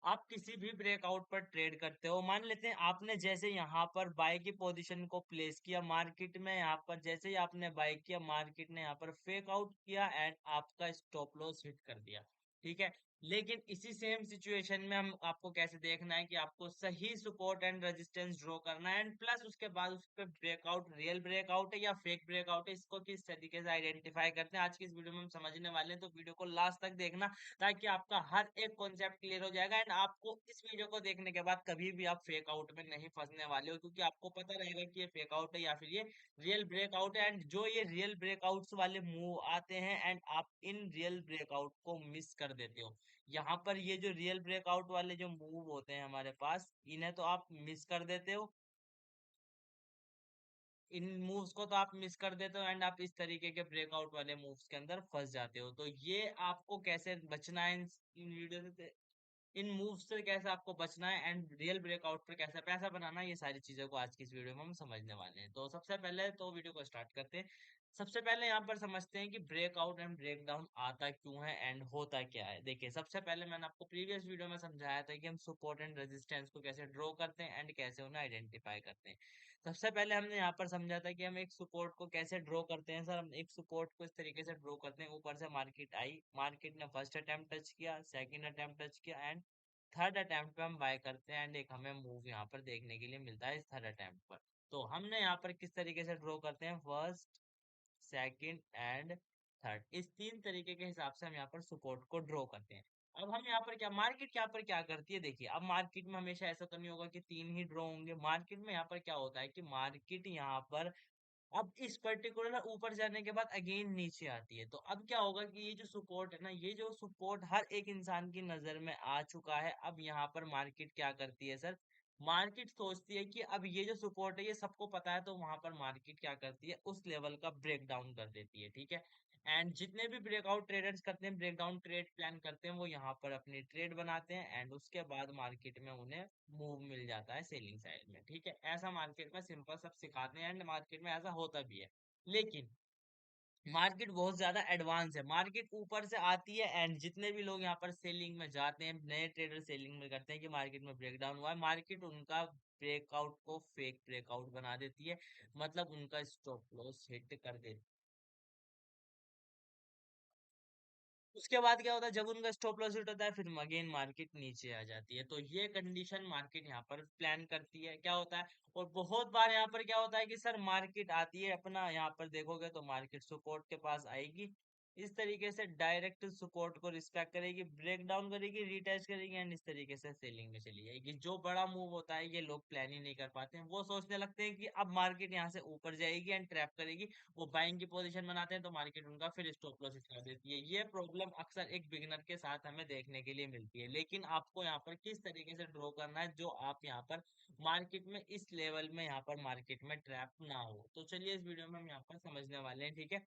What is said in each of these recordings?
आप किसी भी ब्रेकआउट पर ट्रेड करते हो, मान लेते हैं आपने जैसे यहाँ पर बाय की पोजीशन को प्लेस किया मार्केट में, यहाँ पर जैसे ही आपने बाय किया मार्केट ने यहाँ पर फेक आउट किया एंड आपका स्टॉप लॉस हिट कर दिया, ठीक है। लेकिन इसी सेम सिचुएशन में हम आपको कैसे देखना है कि आपको सही सपोर्ट एंड रेजिस्टेंस ड्रॉ करना है एंड प्लस उसके बाद उस पर ब्रेकआउट रियल ब्रेकआउट है या फेक ब्रेकआउट है, इसको किस तरीके से आइडेंटिफाई करते हैं आज की इस वीडियो में हम समझने वाले हैं। तो वीडियो को लास्ट तक देखना ताकि आपका हर एक कॉन्सेप्ट क्लियर हो जाएगा एंड आपको इस वीडियो को देखने के बाद कभी भी आप फेक आउट में नहीं फंसने वाले हो, क्योंकि आपको पता रहेगा कि ये फेक आउट है या फिर ये रियल ब्रेकआउट है। एंड जो ये रियल ब्रेकआउट्स वाले मूव आते हैं एंड आप इन रियल ब्रेकआउट को मिस कर देते हो। यहाँ पर ये जो रियल ब्रेकआउट वाले जो मूव होते हैं हमारे पास, इन्हें तो आप मिस कर देते हो, इन मूव्स को तो आप मिस कर देते हो एंड आप इस तरीके के ब्रेकआउट वाले मूव्स के अंदर फंस जाते हो। तो ये आपको कैसे बचना है इन वीडियो से, इन मूव से कैसे आपको बचना है एंड रियल ब्रेकआउट पर कैसे पैसा बनाना है, ये सारी चीजों को आज की इस वीडियो में हम समझने वाले हैं। तो सबसे पहले तो वीडियो को स्टार्ट करते हैं। सबसे पहले यहाँ पर समझते हैं कि ब्रेकआउट एंड ब्रेकडाउन आता क्यों है एंड होता क्या है। देखिए, सबसे पहले मैंने आपको प्रीवियस वीडियो में समझाया था कि हम सपोर्ट एंड रेजिस्टेंस को कैसे ड्रॉ करते हैं एंड कैसे उन्हें आइडेंटिफाई करते हैं। सबसे पहले हमने यहाँ पर समझा था कि हम एक सपोर्ट को कैसे ड्रॉ करते हैं। सर, हम एक सपोर्ट को इस तरीके से ड्रॉ करते हैं, ऊपर से मार्केट आई, मार्केट ने फर्स्ट अटेम्प्ट टच किया, सेकंड अटेम्प्ट टच किया एंड थर्ड अटेम्प्ट पे हम बाय करते हैं एंड एक हमें मूव यहाँ पर देखने के लिए मिलता है इस थर्ड अटेम्प्ट पर। तो हमने यहाँ पर किस तरीके से ड्रॉ करते हैं, फर्स्ट, सेकंड एंड थर्ड, इस तीन तरीके के हिसाब से हम यहाँ पर सपोर्ट को ड्रॉ करते हैं। अब हम यहाँ पर क्या, मार्केट यहाँ पर क्या करती है, देखिए अब मार्केट में हमेशा ऐसा तो नहीं होगा कि तीन ही ड्रॉ होंगे। मार्केट में यहाँ पर क्या होता है कि मार्केट यहाँ पर अब इस पर्टिकुलर ऊपर जाने के बाद अगेन नीचे आती है। तो अब क्या होगा कि ये जो सपोर्ट है ना, ये जो सपोर्ट हर एक इंसान की नजर में आ चुका है। अब यहाँ पर मार्केट क्या करती है सर, मार्केट सोचती है कि अब ये जो सपोर्ट है ये सबको पता है, तो वहां पर मार्केट क्या करती है, उस लेवल का ब्रेक डाउन कर देती है, ठीक है। एंड जितने भी ब्रेकआउट ट्रेडर्स करते हैं, ब्रेकडाउन ट्रेड प्लान करते हैं, वो यहाँ पर अपनी ट्रेड बनाते हैं एंड उसके बाद मार्केट में उन्हें मूव मिल जाता है सेलिंग साइड में, ठीक है। ऐसा मार्केट में सिंपल सब सिखाते हैं एंड मार्केट में ऐसा होता भी है। लेकिन मार्केट बहुत ज्यादा एडवांस है, मार्केट ऊपर से आती है एंड जितने भी लोग यहाँ पर सेलिंग में जाते हैं, नए ट्रेडर सेलिंग में करते हैं कि मार्केट में ब्रेकडाउन हुआ है, मार्केट उनका ब्रेकआउट को फेक ब्रेकआउट बना देती है, मतलब उनका स्टॉप लॉस हिट कर देती है। उसके बाद क्या होता है, जब उनका स्टॉप लॉस हिट होता है फिर अगेन मार्केट नीचे आ जाती है। तो ये कंडीशन मार्केट यहाँ पर प्लान करती है, क्या होता है। और बहुत बार यहाँ पर क्या होता है कि सर मार्केट आती है, अपना यहाँ पर देखोगे तो मार्केट सपोर्ट के पास आएगी, इस तरीके से डायरेक्ट सपोर्ट को रिस्पेक्ट करेगी, ब्रेक डाउन करेगी, रिटेस्ट करेगी एंड इस तरीके से सेलिंग में चली जाएगी। जो बड़ा मूव होता है ये लोग प्लान ही नहीं कर पाते हैं, वो सोचने लगते हैं कि अब मार्केट यहाँ से ऊपर जाएगी एंड ट्रैप करेगी, वो बाइंग की पोजीशन बनाते हैं तो मार्केट उनका फिर स्टॉप लॉस हिट कर देती है। ये प्रॉब्लम अक्सर एक बिगिनर के साथ हमें देखने के लिए मिलती है। लेकिन आपको यहाँ पर किस तरीके से ड्रॉ करना है जो आप यहाँ पर मार्केट में इस लेवल में यहाँ पर मार्केट में ट्रैप ना हो। तो चलिए इस वीडियो में हम यहाँ पर समझने वाले हैं, ठीक है।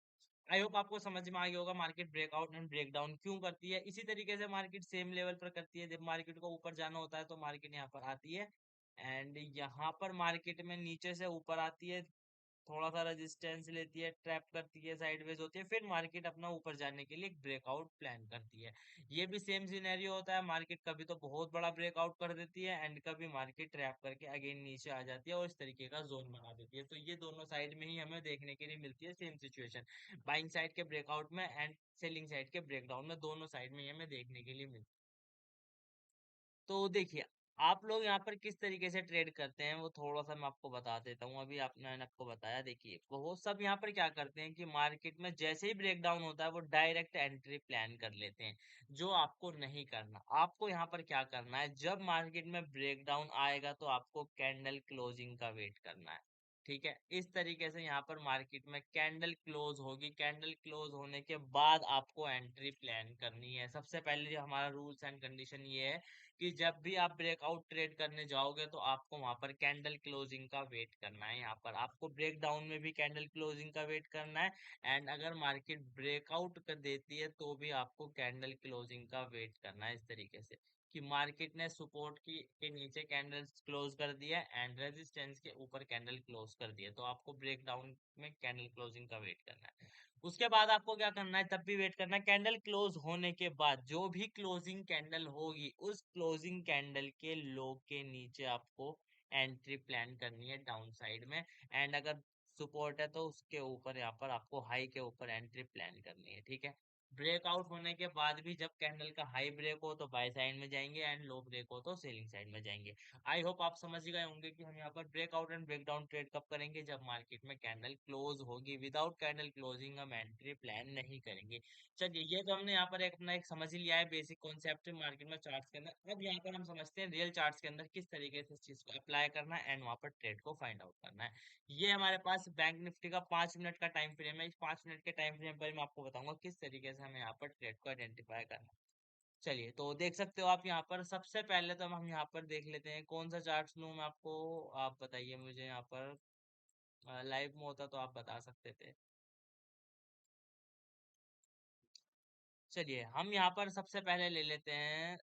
आई होप आपको समझ में आ गया होगा मार्केट ब्रेकआउट एंड ब्रेकडाउन क्यों करती है। इसी तरीके से मार्केट सेम लेवल पर करती है, जब मार्केट को ऊपर जाना होता है तो मार्केट यहाँ पर आती है एंड यहाँ पर मार्केट में नीचे से ऊपर आती है, थोड़ा सा रेजिस्टेंस लेती है, ट्रैप करती है, साइडवेज होती है, फिर मार्केट अपना ऊपर जाने के लिए एक ब्रेकआउट प्लान करती है। ये भी सेम सिनेरियो होता है, मार्केट कभी तो बहुत बड़ा ब्रेकआउट कर देती है एंड कभी मार्केट ट्रैप करके अगेन नीचे आ जाती है और इस तरीके का जोन बना देती है। तो ये दोनों साइड में ही हमें देखने के लिए मिलती है सेम सिचुएशन, बाइंग साइड के ब्रेकआउट में एंड सेलिंग साइड के ब्रेकडाउन में, दोनों साइड में ही हमें देखने के लिए मिलती है। तो देखिए, आप लोग यहाँ पर किस तरीके से ट्रेड करते हैं वो थोड़ा सा मैं आपको बता देता हूँ। अभी मैंने आपको बताया, देखिए वो सब यहाँ पर क्या करते हैं कि मार्केट में जैसे ही ब्रेकडाउन होता है वो डायरेक्ट एंट्री प्लान कर लेते हैं, जो आपको नहीं करना। आपको यहाँ पर क्या करना है, जब मार्केट में ब्रेकडाउन आएगा तो आपको कैंडल क्लोजिंग का वेट करना है, ठीक है। इस तरीके से यहाँ पर मार्केट में कैंडल क्लोज होगी, कैंडल क्लोज होने के बाद आपको एंट्री प्लान करनी है। सबसे पहले जो हमारा रूल्स एंड कंडीशन ये है कि जब भी आप ब्रेकआउट ट्रेड करने जाओगे तो आपको वहां पर कैंडल क्लोजिंग का वेट करना है, यहाँ पर आपको ब्रेक डाउन में भी कैंडल क्लोजिंग का वेट करना है एंड अगर मार्केट ब्रेकआउट कर देती है तो भी आपको कैंडल क्लोजिंग का वेट करना है, इस तरीके से कि मार्केट ने सपोर्ट की के नीचे कैंडल क्लोज कर दिया एंड रेजिस्टेंस के ऊपर कैंडल क्लोज कर दिया, तो आपको ब्रेक डाउन में कैंडल क्लोजिंग का वेट करना है। उसके बाद आपको क्या करना है, तब भी वेट करना है। कैंडल क्लोज होने के बाद जो भी क्लोजिंग कैंडल होगी, उस क्लोजिंग कैंडल के लो के नीचे आपको एंट्री प्लान करनी है डाउन साइड में। एंड अगर सपोर्ट है तो उसके ऊपर यहाँ पर आपको हाई के ऊपर एंट्री प्लान करनी है, ठीक है। ब्रेकआउट होने के बाद भी जब कैंडल का हाई ब्रेक हो तो बाय साइड में जाएंगे, एंड लो ब्रेक हो तो सेलिंग साइड में जाएंगे। आई होप आप समझ गए होंगे कि हम यहाँ पर ब्रेकआउट एंड ब्रेकडाउन ट्रेड कब करेंगे, जब मार्केट में कैंडल क्लोज होगी। विदाउट कैंडल क्लोजिंग हम एंट्री प्लान नहीं करेंगे। चलिए, ये तो हमने यहाँ पर एक अपना एक समझ ही लिया है बेसिक कॉन्सेप्ट मार्केट में चार्ट्स के अंदर। अब यहाँ पर हम समझते हैं रियल चार्ट्स के अंदर किस तरीके से इस चीज को अप्लाई करना है एंड वहां पर ट्रेड को फाइंड आउट करना है। ये हमारे पास बैंक निफ्टी का 5 मिनट का टाइम फ्रेम है। इस 5 मिनट के टाइम फ्रेम पर मैं आपको बताऊंगा किस तरीके से हमें यहाँ पर ट्रेड को आइडेंटिफाई करना है। चलिए, तो देख सकते हो आप यहाँ पर। सबसे पहले तो हम यहाँ पर देख लेते हैं कौन सा चार्ट लूँ मैं आपको। आप बताइए मुझे यहाँ पर। लाइव में होता तो आप बता सकते थे। चलिए, हम यहाँ पर सबसे पहले ले लेते हैं।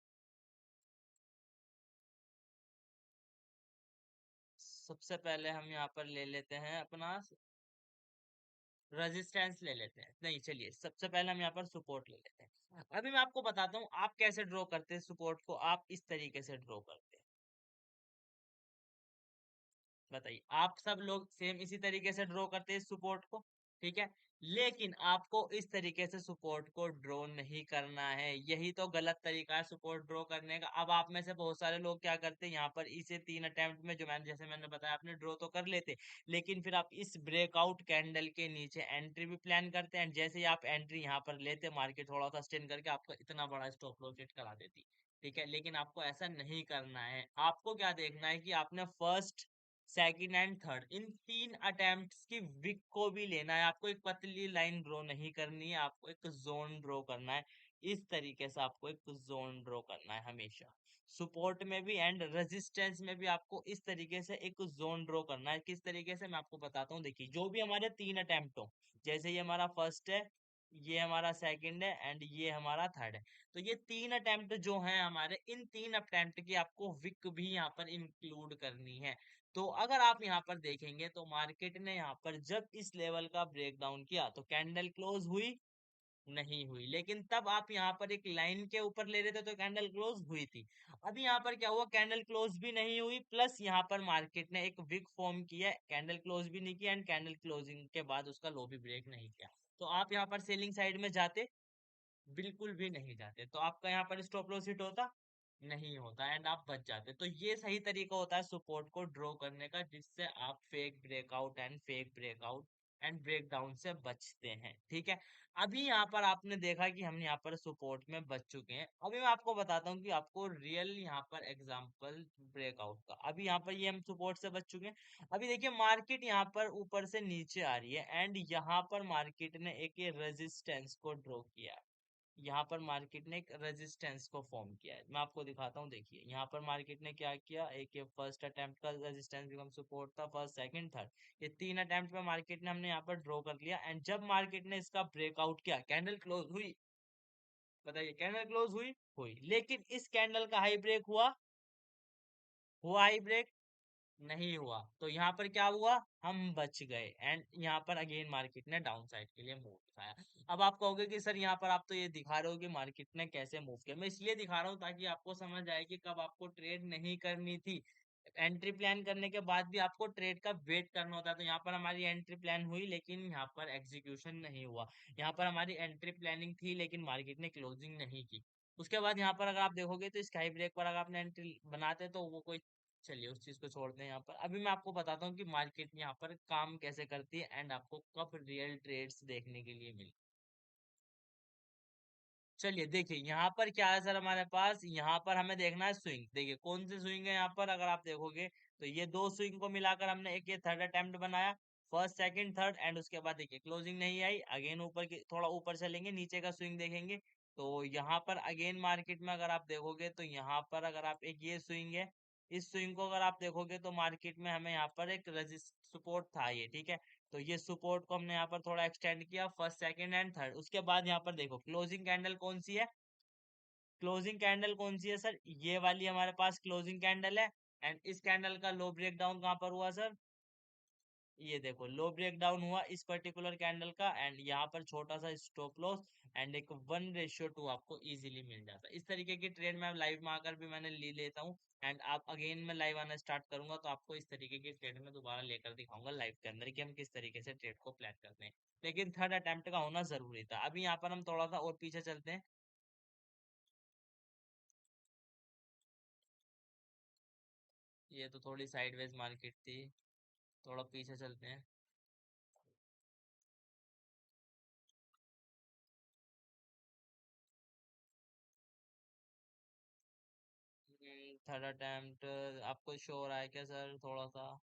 सबसे पहले हम यहाँ पर ले लेते हैं अपना रेजिस्टेंस ले लेते हैं। नहीं, चलिए सबसे पहले हम यहाँ पर सपोर्ट ले लेते हैं। अभी मैं आपको बताता हूँ आप कैसे ड्रॉ करते हैं सपोर्ट को। आप इस तरीके से ड्रॉ करते हैं। बताइए, आप सब लोग सेम इसी तरीके से ड्रॉ करते हैं सपोर्ट को, ठीक है। लेकिन आपको इस तरीके से सपोर्ट को ड्रॉ नहीं करना है। यही तो गलत तरीका है सपोर्ट ड्रॉ करने का। अब आप में से बहुत सारे लोग क्या करते हैं, यहाँ पर इसे 3 अटेम्प्ट में, जो मैंने जैसे मैंने बताया, आपने ड्रॉ तो कर लेते, लेकिन फिर आप इस ब्रेकआउट कैंडल के नीचे एंट्री भी प्लान करते हैं। जैसे ही आप एंट्री यहाँ पर लेते, मार्केट थोड़ा सा स्टेन करके आपको इतना बड़ा स्टॉप लॉस सेट करा देती, ठीक है। लेकिन आपको ऐसा नहीं करना है। आपको क्या देखना है कि आपने first, second and third, in 3 attempts की विक को भी लेना है। आपको एक पतली लाइन ड्रॉ नहीं करनी है, आपको एक जोन ड्रॉ करना है। इस तरीके से आपको एक जोन ड्रॉ करना है हमेशा। सपोर्ट में भी एंड रेजिस्टेंस में भी आपको इस तरीके से एक जोन ड्रॉ करना है। किस तरीके से, मैं आपको बताता हूँ। देखिए, जो भी हमारे 3 अटेम्प्ट हो, जैसे ये हमारा फर्स्ट है, ये हमारा सेकंड है, एंड ये हमारा थर्ड है, तो ये 3 अटेम्प्ट जो हैं हमारे, इन 3 अटेम्प्ट की आपको विक भी यहाँ पर इंक्लूड करनी है। तो अगर आप यहाँ पर देखेंगे तो मार्केट ने यहाँ पर जब इस लेवल का ब्रेकडाउन किया तो कैंडल क्लोज हुई नहीं हुई, लेकिन तब आप यहाँ पर एक लाइन के ऊपर ले रहे थे तो कैंडल क्लोज हुई थी। अभी यहाँ पर क्या हुआ, कैंडल क्लोज भी नहीं हुई, प्लस यहाँ पर मार्केट ने एक विक फॉर्म किया, कैंडल क्लोज भी नहीं किया, एंड कैंडल क्लोजिंग के बाद उसका लो भी ब्रेक नहीं किया। तो आप यहाँ पर सेलिंग साइड में जाते, बिल्कुल भी नहीं जाते, तो आपका यहाँ पर स्टॉप लॉस हिट होता नहीं होता, एंड आप बच जाते। तो ये सही तरीका होता है सपोर्ट को ड्रॉ करने का, जिससे आप fake breakout and fake breakout and breakdown से बचते हैं, ठीक है। अभी यहाँ पर आपने देखा कि हम यहाँ पर सपोर्ट में बच चुके हैं। अभी मैं आपको बताता हूँ कि आपको रियल यहाँ पर एग्जांपल ब्रेकआउट का। अभी यहाँ पर ये हम सपोर्ट से बच चुके हैं। अभी देखिए, मार्केट यहाँ पर ऊपर से नीचे आ रही है, एंड यहाँ पर मार्केट ने एक रेजिस्टेंस को ड्रॉ किया है। यहाँ पर मार्केट ने एक रेजिस्टेंस को फॉर्म किया है। मैं आपको दिखाता हूँ। देखिए, यहाँ पर मार्केट ने क्या किया, एक ये फर्स्ट अटेम्प्ट का रेजिस्टेंस बिकम सपोर्ट था, फर्स्ट सेकंड थर्ड, ये 3 अटेम्प्ट में मार्केट ने हमने यहाँ पर ड्रॉ कर लिया। एंड जब मार्केट ने इसका ब्रेकआउट किया, कैंडल क्लोज हुई, बताइए कैंडल क्लोज हुई, हुई, लेकिन इस कैंडल का हाई ब्रेक हुआ हाई ब्रेक नहीं हुआ। तो यहाँ पर क्या हुआ, हम बच गए, एंड यहाँ पर अगेन मार्केट ने डाउन साइड के लिए मूव दिखाया। अब आप कहोगे कि सर यहाँ पर आप तो ये दिखा रहे हो कि मार्केट ने कैसे मूव किया। मैं इसलिए दिखा रहा हूँ ताकि आपको समझ आए कि कब आपको ट्रेड नहीं करनी थी। एंट्री प्लान करने के बाद भी आपको ट्रेड का वेट करना होता है। तो यहाँ पर हमारी एंट्री प्लान हुई, लेकिन यहाँ पर एग्जीक्यूशन नहीं हुआ। यहाँ पर हमारी एंट्री प्लानिंग थी, लेकिन मार्केट ने क्लोजिंग नहीं की। उसके बाद यहाँ पर अगर आप देखोगे तो स्काई ब्रेक पर अगर आपने एंट्री बनाते तो वो कोई, चलिए उस चीज को छोड़ते हैं। यहाँ पर अभी मैं आपको बताता हूँ कि मार्केट यहाँ पर काम कैसे करती है, एंड आपको कब रियल ट्रेड्स देखने के लिए मिले। चलिए, देखिए यहाँ पर क्या है सर, हमारे पास यहाँ पर हमें देखना है स्विंग। देखिए कौन सी स्विंग है यहाँ पर, अगर आप देखोगे तो ये दो स्विंग को मिलाकर हमने एक ये थर्ड अटेम्प्ट बनाया, फर्स्ट सेकंड थर्ड, एंड उसके बाद देखिए क्लोजिंग नहीं आई। अगेन ऊपर की थोड़ा ऊपर चलेंगे, नीचे का स्विंग देखेंगे तो यहाँ पर अगेन मार्केट में अगर आप देखोगे तो यहाँ पर अगर आप, एक ये स्विंग है, इस स्विंग को अगर आप देखोगे तो मार्केट में हमें यहाँ पर एक रजिस्ट सपोर्ट था ये, ठीक है। तो ये सपोर्ट को हमने यहाँ पर थोड़ा एक्सटेंड किया, फर्स्ट सेकंड एंड थर्ड। उसके बाद यहाँ पर देखो क्लोजिंग कैंडल कौन सी है, क्लोजिंग कैंडल कौन सी है सर, ये वाली हमारे पास क्लोजिंग कैंडल है। एंड इस कैंडल का लो ब्रेक डाउन कहाँ पर हुआ सर, ये देखो लो ब्रेक डाउन हुआ इस पर्टिकुलर कैंडल का, एंड यहाँ पर छोटा सा स्टॉप लॉस एंड एक 1:2 आपको इजीली मिल जाता है। इस तरीके की ट्रेड मैं लाइव में आकर भी मैंने ले लेता हूँ, एंड आप अगेन मैं लाइव आना स्टार्ट करूंगा तो आपको इस तरीके की ट्रेड में दोबारा लेकर दिखाऊंगा लाइव के अंदर कि हम किस तरीके से ट्रेड को प्लान करते हैं। लेकिन थर्ड अटेम्प्ट का होना जरूरी था। अभी यहाँ पर हम थोड़ा सा और पीछे चलते हैं। ये तो थोड़ी साइडवेज मार्केट थी, थोड़ा पीछे चलते हैं। थर्ड अटेम्प्ट आपको शो हो रहा है क्या सर? थोड़ा सा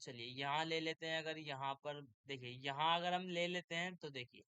चलिए यहाँ ले लेते हैं। अगर यहाँ पर देखिए, यहाँ अगर हम ले लेते हैं तो देखिए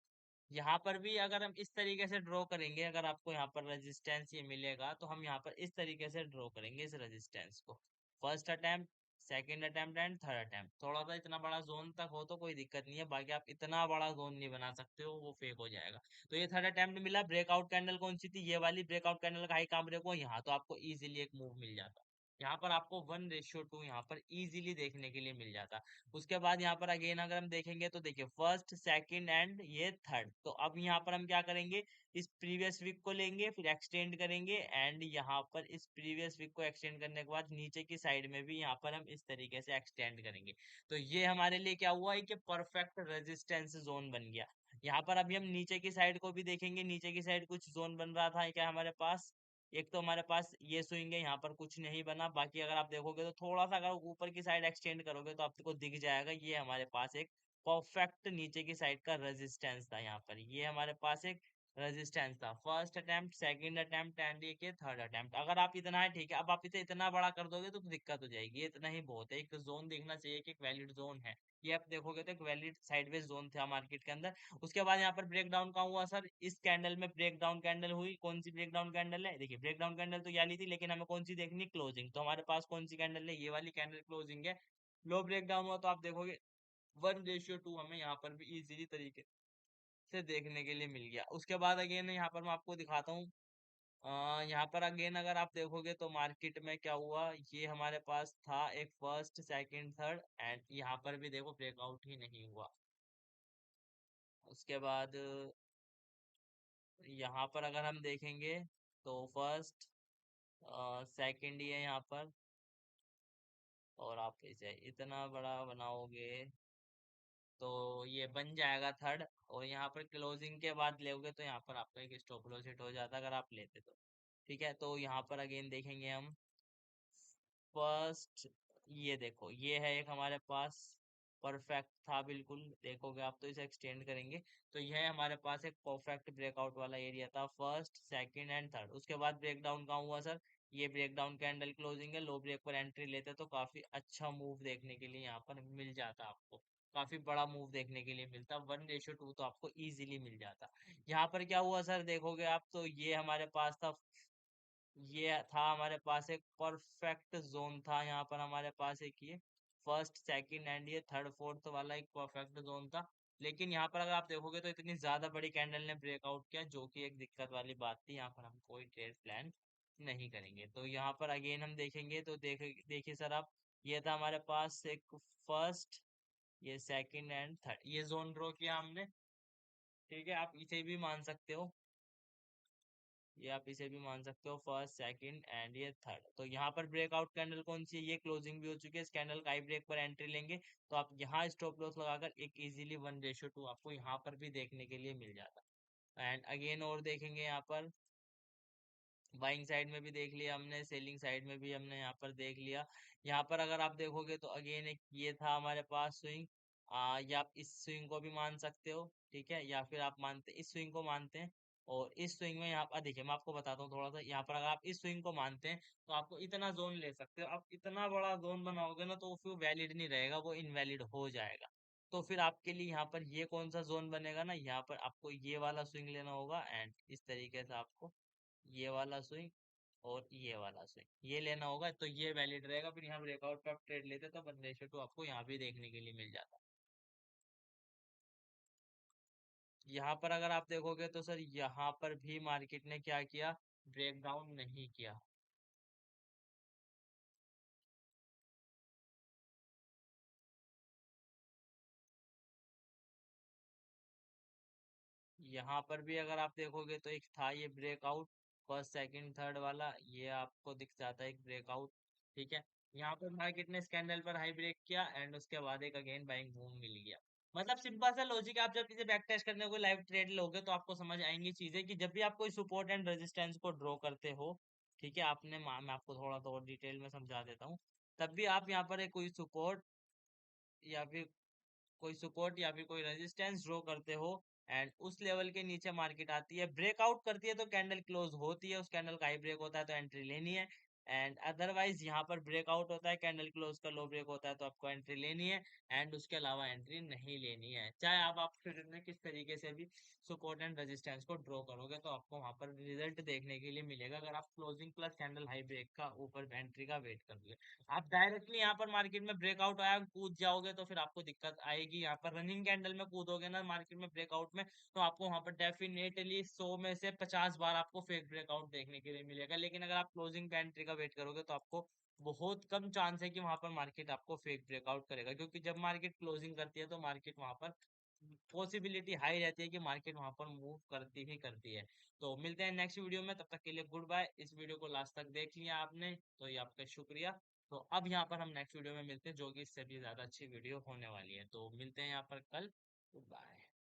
यहाँ पर भी अगर हम इस तरीके से ड्रॉ करेंगे, अगर आपको यहाँ पर रेजिस्टेंस ये मिलेगा तो हम यहाँ पर इस तरीके से ड्रॉ करेंगे इस रेजिस्टेंस को। First attempt, second attempt and third attempt. थोड़ा सा इतना बड़ा जोन तक हो तो कोई दिक्कत नहीं है, बाकी आप इतना बड़ा जोन नहीं बना सकते हो, वो फेक हो जाएगा। तो ये थर्ड अटेम्प्ट मिला। ब्रेकआउट कैंडल कौन सी थी? ये वाली ब्रेकआउट कैंडल का हाई कहाँ ब्रेक हुआ? यहाँ। तो आपको इजीली एक मूव मिल जाता। यहाँ पर आपको 1:2 यहाँ पर इजीली देखने के लिए मिल जाता। उसके बाद यहाँ पर अगेन अगर हम देखेंगे तो देखिए फर्स्ट सेकंड एंड ये थर्ड। तो अब यहाँ पर हम क्या करेंगे, इस प्रीवियस वीक को लेंगे, फिर एक्सटेंड करेंगे, एंड यहाँ पर इस प्रीवियस वीक को एक्सटेंड करने के बाद नीचे की साइड में भी यहाँ पर हम इस तरीके से एक्सटेंड करेंगे। तो ये हमारे लिए क्या हुआ है कि परफेक्ट रेजिस्टेंस जोन बन गया। यहाँ पर अभी हम नीचे की साइड को भी देखेंगे। नीचे की साइड कुछ जोन बन रहा था क्या हमारे पास? एक तो हमारे पास ये स्विंग है, यहाँ पर कुछ नहीं बना। बाकी अगर आप देखोगे तो थोड़ा सा अगर ऊपर की साइड एक्सटेंड करोगे तो आपको दिख जाएगा ये हमारे पास एक परफेक्ट नीचे की साइड का रेजिस्टेंस था। यहाँ पर ये हमारे पास एक रेजिस्टेंस था। First attempt, second attempt and ये के थर्ड अटेम्प्ट। अगर आप इतना है ठीक है, अब आप इसे इतना बड़ा कर दोगे तो दिक्कत हो जाएगी। ये इतना ही बहुत है, एक जोन देखना चाहिए कि एक वैलिड जोन है। ये आप देखोगे तो एक वैलिड साइडवेज जोन था मार्केट के अंदर। उसके बाद यहाँ पर ब्रेक डाउन का हुआ सर, इस कैंडल में ब्रेक डाउन कैंडल हुई। कौन सी ब्रेक डाउन कैंडल है? देखिए ब्रेक डाउन कैंडल तो ये ली थी, लेकिन हमें कौन सी देखनी? क्लोजिंग। तो हमारे पास कौन सी कैंडल है? ये वाली कैंडल क्लोजिंग है। लो ब्रेक डाउन हुआ तो आप देखोगे 1:2 हमें यहाँ पर भी इजीली तरीके से देखने के लिए मिल गया। उसके बाद अगेन यहाँ पर मैं आपको दिखाता हूँ। यहाँ पर अगेन अगर आप देखोगे तो मार्केट में क्या हुआ, ये हमारे पास था एक फर्स्ट सेकंड थर्ड, एंड यहाँ पर भी देखो ब्रेकआउट ही नहीं हुआ। उसके बाद यहाँ पर अगर हम देखेंगे तो फर्स्ट सेकंड ही है यहाँ पर, और आप इसे इतना बड़ा बनाओगे तो ये बन जाएगा थर्ड। और यहाँ पर क्लोजिंग के बाद लोगे तो यहाँ पर आपका एक स्टॉप लॉस हिट हो जाता अगर आप लेते तो। ठीक है, तो यहाँ पर अगेन देखेंगे हम फर्स्ट। ये देखो ये है एक हमारे पास परफेक्ट था बिल्कुल। देखोगे आप तो इसे एक्सटेंड करेंगे तो यह है हमारे पास एक परफेक्ट ब्रेकआउट वाला एरिया था, फर्स्ट सेकंड एंड थर्ड। उसके बाद ब्रेक डाउन का हुआ सर, ये ब्रेक डाउन कैंडल क्लोजिंग है। लो ब्रेक पर एंट्री लेते तो काफी अच्छा मूव देखने के लिए यहाँ पर मिल जाता आपको। काफी बड़ा मूव देखने के लिए मिलता, 1:2 तो आपको इजीली मिल जाता। यहाँ पर क्या हुआ सर, देखोगे आप तो ये हमारे पास था, ये था हमारे पास एक परफेक्ट जोन था। यहाँ पर हमारे पास एक ये फर्स्ट सेकंड एंड ये थर्ड फोर्थ वाला एक परफेक्ट जोन था। लेकिन यहाँ पर अगर आप देखोगे तो इतनी ज्यादा बड़ी कैंडल ने ब्रेकआउट किया, जो कि एक दिक्कत वाली बात थी। यहाँ पर हम कोई ट्रेड प्लान नहीं करेंगे। तो यहाँ पर अगेन हम देखेंगे तो देखिए सर आप, ये था हमारे पास एक फर्स्ट, ये सेकंड एंड थर्ड, ये जोन ड्रॉ किया हमने। ठीक है, आप इसे भी मान सकते हो, ये आप इसे भी मान सकते हो फर्स्ट सेकंड एंड ये थर्ड। तो यहाँ पर ब्रेकआउट कैंडल कौन सी है? ये क्लोजिंग भी हो चुकी है। इस कैंडल का हाई ब्रेक पर एंट्री लेंगे तो आप यहाँ स्टॉप लॉस लगाकर एक इजीली 1:2 आपको यहाँ पर भी देखने के लिए मिल जाता। एंड अगेन और देखेंगे यहाँ पर बाइंग साइड में भी देख लिया हमने, सेलिंग साइड में भी हमने यहाँ पर देख लिया। यहाँ पर अगर आप देखोगे तो अगेन एक ये था हमारे पास स्विंग, या आप इस स्विंग को भी मान सकते हो। ठीक है, या फिर आप मानते इस स्विंग को मानते हैं, और इस स्विंग में यहाँ पर देखिए मैं आपको बताता हूँ थोड़ा सा। यहाँ पर अगर आप इस स्विंग को मानते हैं तो आपको इतना जोन ले सकते हो। आप इतना बड़ा जोन बनाओगे ना तो वो फिर वैलिड नहीं रहेगा, वो इनवैलिड हो जाएगा। तो फिर आपके लिए यहाँ पर ये कौन सा जोन बनेगा ना, यहाँ पर आपको ये वाला स्विंग लेना होगा, एंड इस तरीके से आपको ये वाला स्विंग और ये वाला स्विंग ये लेना होगा, तो ये वैलिड रहेगा। फिर यहाँ ब्रेकआउट पे आप ट्रेड लेते तो 1:2 आपको यहाँ भी देखने के लिए मिल जाता। यहाँ पर अगर आप देखोगे तो सर यहाँ पर भी मार्केट ने क्या किया, ब्रेक डाउन नहीं किया। यहाँ पर भी अगर आप देखोगे तो एक था ये ब्रेकआउट, फर्स्ट सेकंड थर्ड वाला, ये आपको दिख जाता है एक ब्रेकआउट। ठीक है, यहाँ पर मार्केट ने स्कैंडल पर हाई ब्रेक किया एंड उसके बाद एक अगेन बाइंग बूम मिल गया। मतलब सिंपल सा लॉजिक, आप जब इसे बैक टेस्ट करने को लाइव ट्रेड लोगे तो आपको समझ आएंगी चीजें कि जब भी आप कोई सपोर्ट एंड रेजिस्टेंस को ड्रॉ करते हो, ठीक है, मैं आपको थोड़ा तो और डिटेल में समझा देता हूँ। तब भी आप यहाँ पर एक कोई सपोर्ट या फिर कोई रेजिस्टेंस ड्रॉ करते हो एंड उस लेवल के नीचे मार्केट आती है, ब्रेकआउट करती है तो कैंडल क्लोज होती है, उस कैंडल का हाई ब्रेक होता है तो एंट्री लेनी है। एंड अदरवाइज यहाँ पर ब्रेकआउट होता है, कैंडल क्लोज का लो ब्रेक होता है तो आपको एंट्री लेनी है एंड उसके अलावा एंट्री नहीं लेनी है। चाहे आप ट्रेड में किस तरीके से भी सपोर्ट एंड रेजिस्टेंस को ड्रॉ करोगे तो आपको वहां पर रिजल्ट देखने के लिए मिलेगा, अगर आप closing plus candle high break का ऊपर एंट्री का वेट करोगे। आप डायरेक्टली यहाँ पर मार्केट में ब्रेकआउट आया कूद जाओगे तो फिर आपको दिक्कत आएगी। यहाँ पर रनिंग कैंडल में कूदोगे ना मार्केट में ब्रेकआउट में, तो आपको वहां पर डेफिनेटली 100 में से 50 बार आपको फेक ब्रेकआउट देखने के लिए मिलेगा। लेकिन अगर आप क्लोजिंग पे एंट्री का वेट करोगे तो आपको बहुत कम चांस है कि वहां पर मार्केट आपको फेक ब्रेकआउट करेगा, क्योंकि जब मार्केट क्लोजिंग करती है तो मार्केट वहां पर पॉसिबिलिटी हाई रहती है कि मार्केट वहां पर मूव करती ही करती है। तो मिलते हैं नेक्स्ट वीडियो में, तब तक के लिए गुड बाय। इस वीडियो को लास्ट तक देख लिया आपने तो ये आपका शुक्रिया। तो अब यहाँ पर हम नेक्स्ट वीडियो में मिलते हैं जो कि इससे भी ज्यादा अच्छी वीडियो होने वाली है। तो मिलते हैं यहाँ पर कल। Good bye.